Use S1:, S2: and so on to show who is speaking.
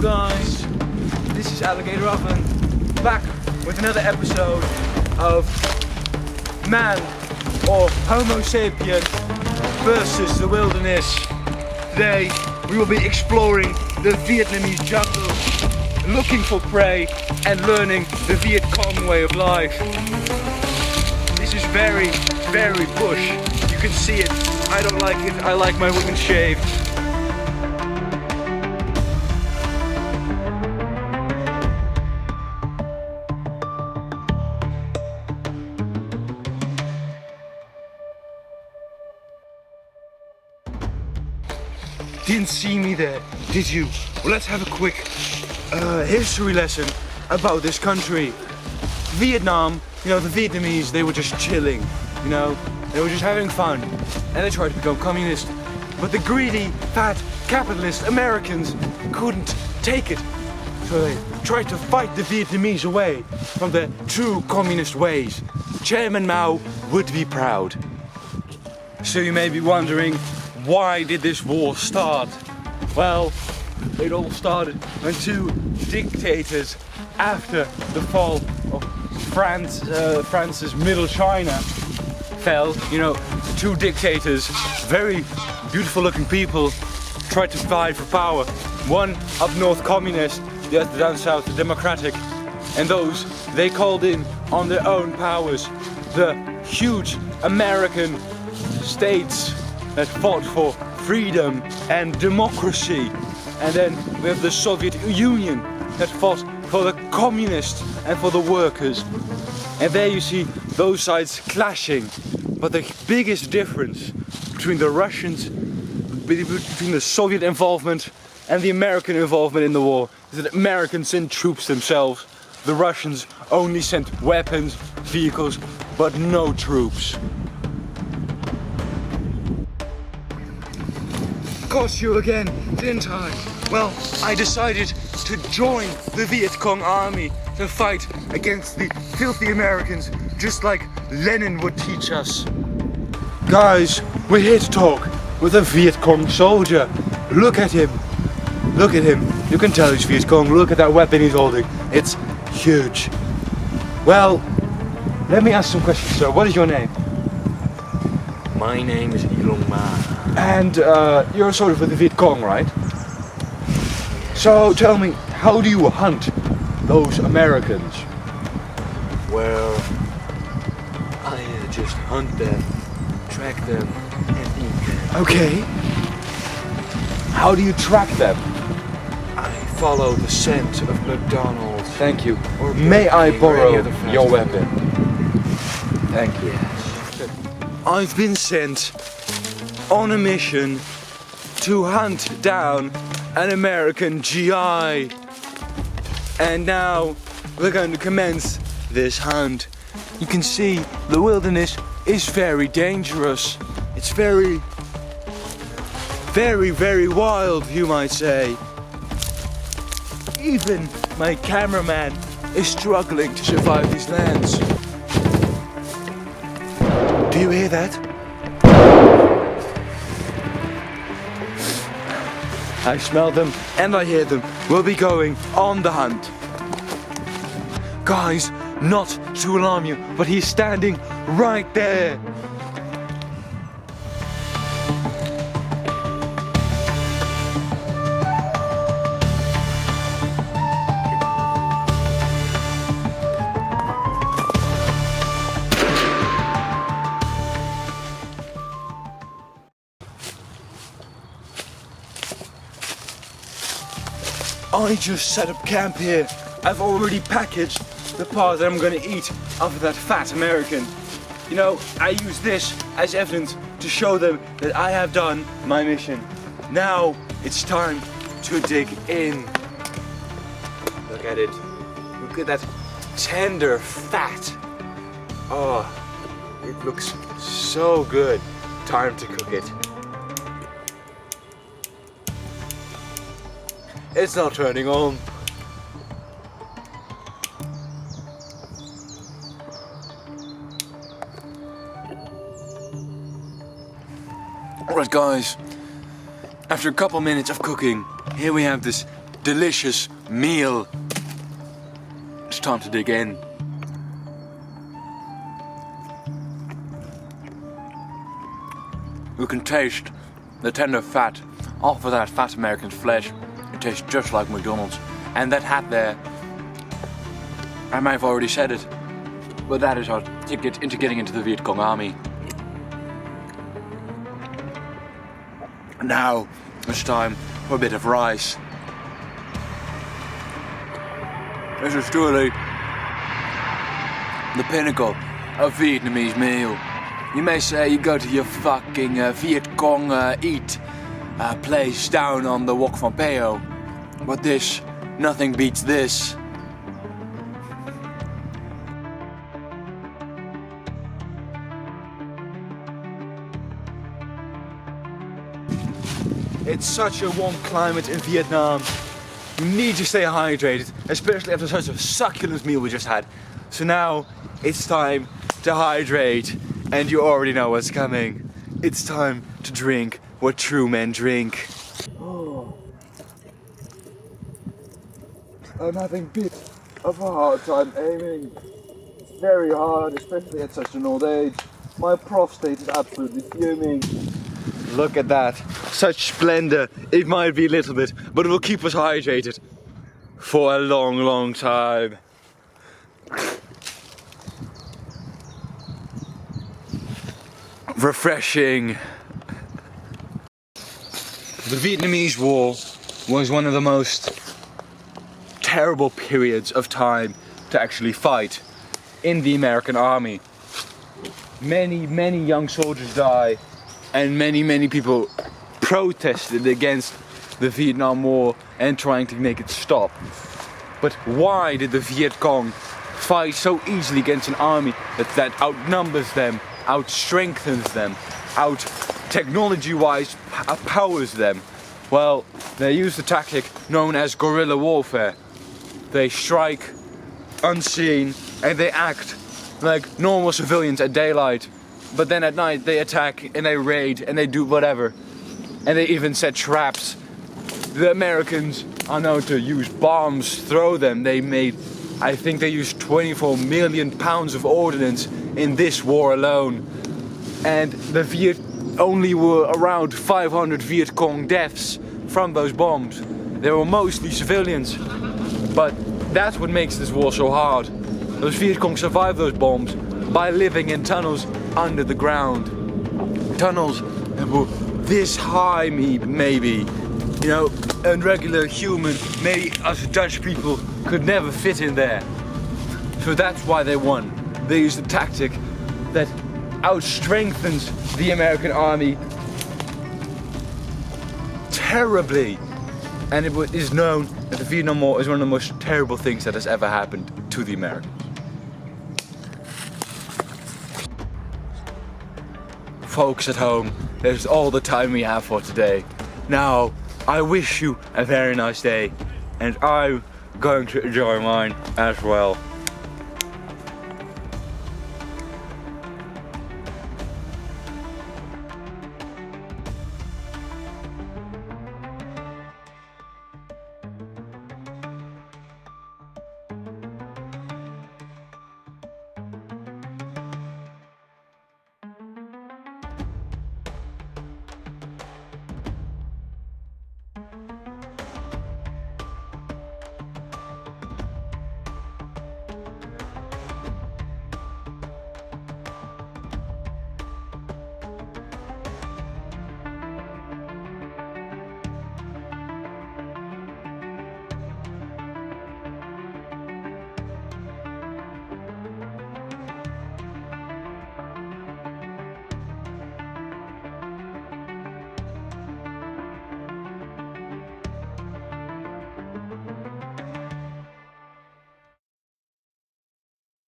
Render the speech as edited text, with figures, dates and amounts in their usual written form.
S1: guys, this is Alligator Oven, back with another episode of man or Homo sapien versus the wilderness. Today we will be exploring the Vietnamese jungle, looking for prey and learning the Viet Cong way of life. This is very, very bush. You can see it. I don't like it. I like my women shaved. Didn't see me there, did you? Well, let's have a quick history lesson about this country. Vietnam, you know, the Vietnamese, they were just chilling, you know, they were just having fun, and they tried to become communist. But the greedy, fat, capitalist Americans couldn't take it, so they tried to fight the Vietnamese away from their true communist ways. Chairman Mao would be proud. So you may be wondering, why did this war start? Well, it all started when two dictators, after the fall of France's Middle China fell, you know, two dictators, very beautiful looking people, tried to fight for power. One up north communist, the other down south democratic, and those they called in on their own powers, the huge American states that fought for freedom and democracy. And then we have the Soviet Union that fought for the communists and for the workers. And there you see those sides clashing. But the biggest difference between the Russians, between the Soviet involvement and the American involvement in the war, is that Americans sent troops themselves. The Russians only sent weapons, vehicles, but no troops. Got you again, didn't I? Well, I decided to join the Viet Cong army to fight against the filthy Americans, just like Lenin would teach us. Guys, we're here to talk with a Viet Cong soldier. Look at him. Look at him. You can tell he's Viet Cong. Look at that weapon he's holding. It's huge. Well, let me ask some questions, sir. What is your name?
S2: My name is Ilong Ma.
S1: And you're a soldier for the Viet Cong, right? So tell me, how do you hunt those Americans?
S2: Well, I just hunt them, track them, and eat them.
S1: Okay. How do you track them?
S2: I follow the scent of McDonald's.
S1: Thank you.
S2: Or
S1: May I
S2: Burger King or
S1: borrow
S2: any other fast
S1: your
S2: food.
S1: weapon? Thank you.
S2: Yes.
S1: I've been sent on a mission to hunt down an American GI. And now we're going to commence this hunt. You can see the wilderness is very dangerous. It's very, very, very wild, you might say. Even my cameraman is struggling to survive these lands. Do you hear that? I smell them and I hear them. We'll be going on the hunt. Guys, not to alarm you, but he's standing right there. I just set up camp here. I've already packaged the part that I'm gonna eat after that fat American. You know, I use this as evidence to show them that I have done my mission. Now it's time to dig in. Look at it. Look at that tender fat. Oh, it looks so good. Time to cook it. It's not turning on. Alright guys, after a couple minutes of cooking, here we have this delicious meal. It's time to dig in. You can taste the tender fat off of that fat American flesh. It tastes just like McDonald's. And that hat there, I might have already said it, but that is our ticket into getting into the Viet Cong army. Now it's time for a bit of rice. This is truly the pinnacle of Vietnamese meal. You may say you go to your fucking Viet Cong eat place down on the Wok Van Peo, but this, nothing beats this. It's such a warm climate in Vietnam. You need to stay hydrated, especially after such a succulent meal we just had. So now it's time to hydrate, and you already know what's coming. It's time to drink what true men drink. Oh. I'm having a bit of a hard time aiming. It's very hard, especially at such an old age. My prostate is absolutely fuming. Look at that. Such splendor. It might be a little bit, but it will keep us hydrated for a long, long time. Refreshing. The Vietnamese War was one of the most terrible periods of time to actually fight in the American army. Many, many young soldiers died, and many, many people protested against the Vietnam War and trying to make it stop. But why did the Viet Cong fight so easily against an army that outnumbers them, outstrengthens them, technology-wise powers them? Well, they use the tactic known as guerrilla warfare. They strike unseen and they act like normal civilians at daylight, but then at night they attack and they raid and they do whatever, and they even set traps. The Americans are known to use bombs, throw them. I think they used 24 million pounds of ordnance in this war alone, and the Viet only were around 500 Viet Cong deaths from those bombs. They were mostly civilians, but that's what makes this war so hard. Those Viet Cong survived those bombs by living in tunnels under the ground. Tunnels that were this high, maybe. You know, a regular human, maybe us Dutch people, could never fit in there. So that's why they won. They used a tactic that outstrengthens the American army terribly. And it is known that the Vietnam War is one of the most terrible things that has ever happened to the Americans. Folks at home, there's all the time we have for today. Now, I wish you a very nice day, and I'm going to enjoy mine as well.